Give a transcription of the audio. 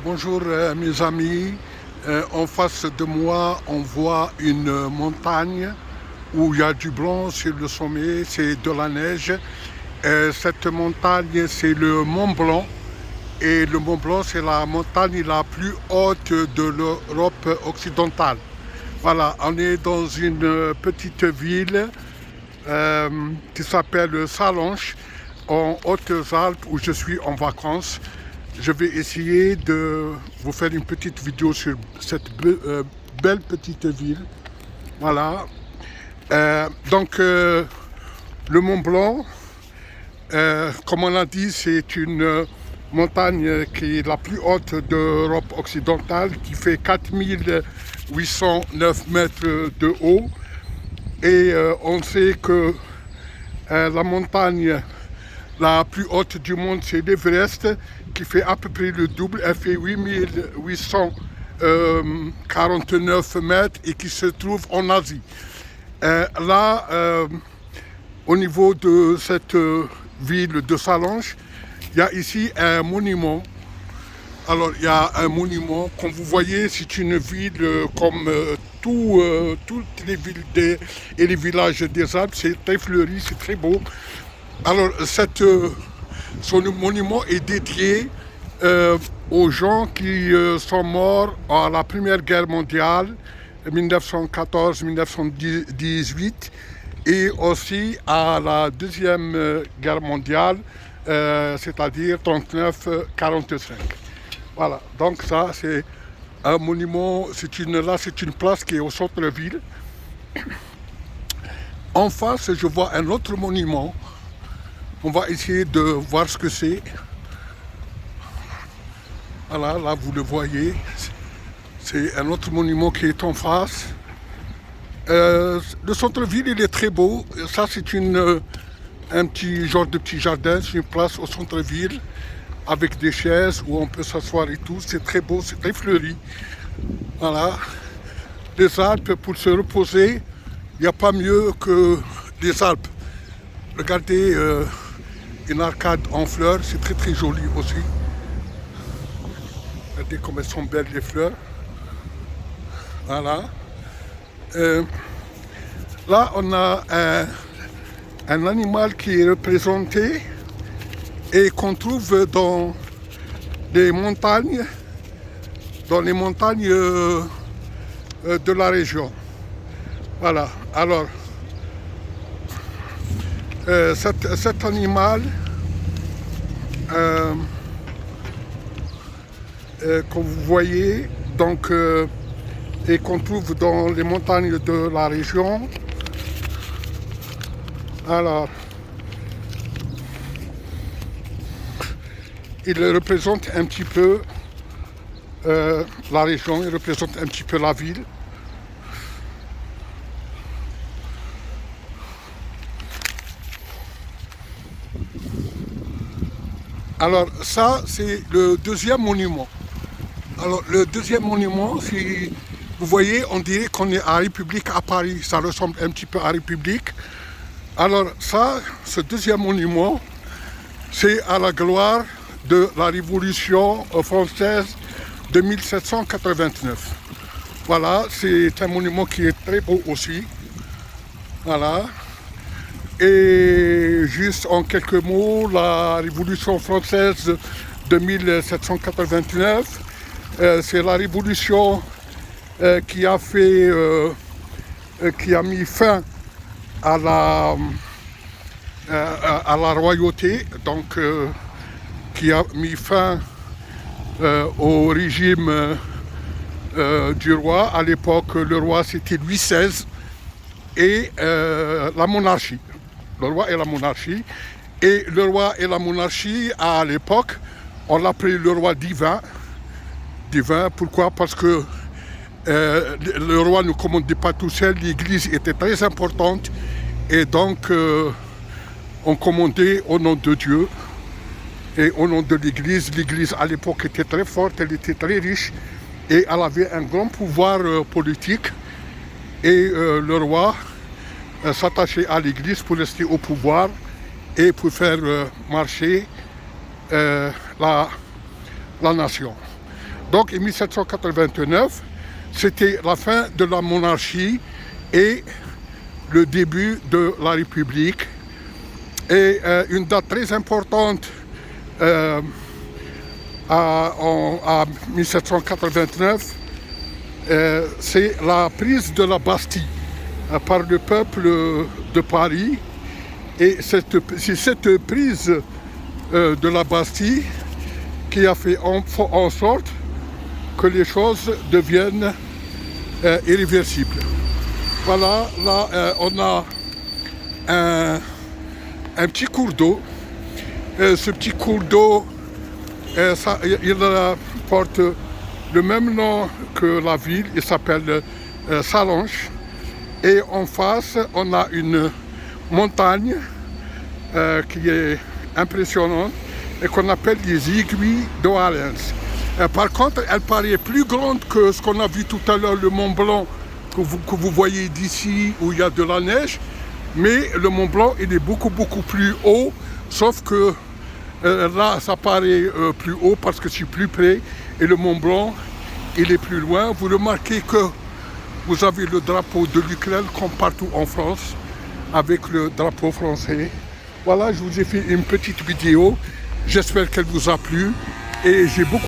Bonjour mes amis. En face de moi, on voit une montagne où il y a du blanc sur le sommet, c'est de la neige. Cette montagne, c'est le Mont Blanc. Et le Mont Blanc, c'est la montagne la plus haute de l'Europe occidentale. Voilà, on est dans une petite ville qui s'appelle Sallanches, en Hautes-Alpes, où je suis en vacances. Je vais essayer de vous faire une petite vidéo sur cette belle petite ville. Voilà. Le Mont Blanc, comme on l'a dit, c'est une montagne qui est la plus haute d'Europe occidentale, qui fait 4809 mètres de haut. Et on sait que la montagne la plus haute du monde, c'est l'Everest, qui fait à peu près le double. Elle fait 8849 mètres et qui se trouve en Asie. Au niveau de cette ville de Sallanches, il y a ici un monument. Alors, il y a un monument, comme vous voyez, c'est une ville comme toutes les villes et les villages des Alpes. C'est très fleuri, c'est très beau. Alors, son monument est dédié aux gens qui sont morts à la Première Guerre mondiale, 1914-1918, et aussi à la Deuxième Guerre mondiale, c'est-à-dire 39-45. Voilà, donc ça c'est un monument, c'est une place qui est au centre-ville. En face, je vois un autre monument. On va essayer de voir ce que c'est. Voilà, là vous le voyez. C'est un autre monument qui est en face. Le centre-ville, il est très beau. Ça, c'est un petit genre de petit jardin. C'est une place au centre-ville avec des chaises où on peut s'asseoir et tout. C'est très beau, c'est très fleuri. Voilà. Les Alpes, pour se reposer, il n'y a pas mieux que les Alpes. Regardez une arcade en fleurs, c'est très très joli aussi. Regardez comme elles sont belles les fleurs. Voilà. Là, on a un animal qui est représenté et qu'on trouve dans les montagnes, de la région. Voilà. Alors, cet animal, que vous voyez, donc, et qu'on trouve dans les montagnes de la région. Alors, il représente un petit peu la région, il représente un petit peu la ville. Alors ça, c'est le deuxième monument. Alors le deuxième monument, si vous voyez, on dirait qu'on est à République à Paris. Ça ressemble un petit peu à République. Alors ça, ce deuxième monument, c'est à la gloire de la Révolution française de 1789. Voilà, c'est un monument qui est très beau aussi. Voilà. Et juste en quelques mots, la Révolution française de 1789, c'est la révolution qui a mis fin à la royauté, donc qui a mis fin au régime du roi. À l'époque, le roi c'était Louis XVI et la monarchie. Le roi et la monarchie. Et le roi et la monarchie, à l'époque, on l'appelait le roi divin. Divin, pourquoi? Parce que le roi ne commandait pas tout seul, l'église était très importante. Et donc, on commandait au nom de Dieu et au nom de l'église. L'église, à l'époque, était très forte, elle était très riche. Et elle avait un grand pouvoir politique. Et le roi s'attacher à l'église pour rester au pouvoir et pour faire marcher la nation. Donc en 1789, c'était la fin de la monarchie et le début de la République. Et une date très importante en 1789, c'est la prise de la Bastille par le peuple de Paris. Et c'est cette prise de la Bastille qui a fait en sorte que les choses deviennent irréversibles. Voilà, là on a un petit cours d'eau. Ce petit cours d'eau, il porte le même nom que la ville, il s'appelle Sallanches. Et en face, on a une montagne qui est impressionnante et qu'on appelle les aiguilles de Valence. Par contre, elle paraît plus grande que ce qu'on a vu tout à l'heure, le Mont Blanc que vous voyez d'ici où il y a de la neige. Mais le Mont Blanc, il est beaucoup plus haut, sauf que là, ça paraît plus haut parce que c'est plus près. Et le Mont Blanc, il est plus loin. Vous remarquez que vous avez le drapeau de l'Ukraine comme partout en France, avec le drapeau français. Voilà, je vous ai fait une petite vidéo. J'espère qu'elle vous a plu. Et j'ai beaucoup